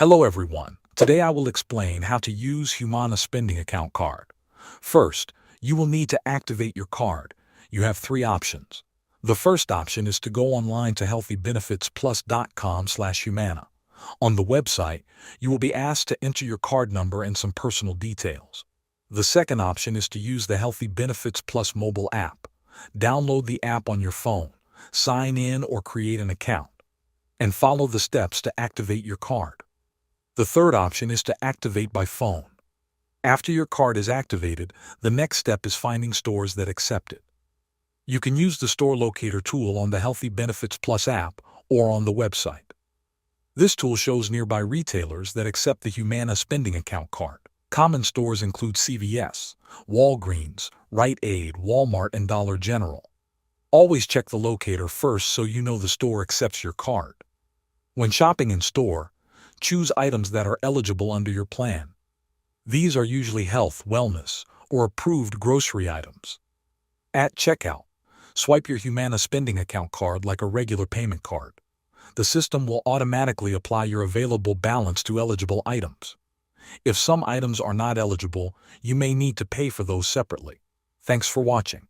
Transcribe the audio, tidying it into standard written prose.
Hello everyone. Today I will explain how to use Humana Spending Account Card. First, you will need to activate your card. You have three options. The first option is to go online to healthybenefitsplus.com/Humana. On the website, you will be asked to enter your card number and some personal details. The second option is to use the Healthy Benefits Plus mobile app. Download the app on your phone, sign in or create an account, and follow the steps to activate your card. The third option is to activate by phone. After your card is activated, the next step is finding stores that accept it. You can use the store locator tool on the Healthy Benefits Plus app or on the website. This tool shows nearby retailers that accept the Humana Spending Account Card. Common stores include CVS, Walgreens, Rite Aid, Walmart, and Dollar General. Always check the locator first so you know the store accepts your card. When shopping in store, choose items that are eligible under your plan. These are usually health, wellness, or approved grocery items. At checkout, swipe your Humana Spending Account Card like a regular payment card. The system will automatically apply your available balance to eligible items. If some items are not eligible, you may need to pay for those separately. Thanks for watching.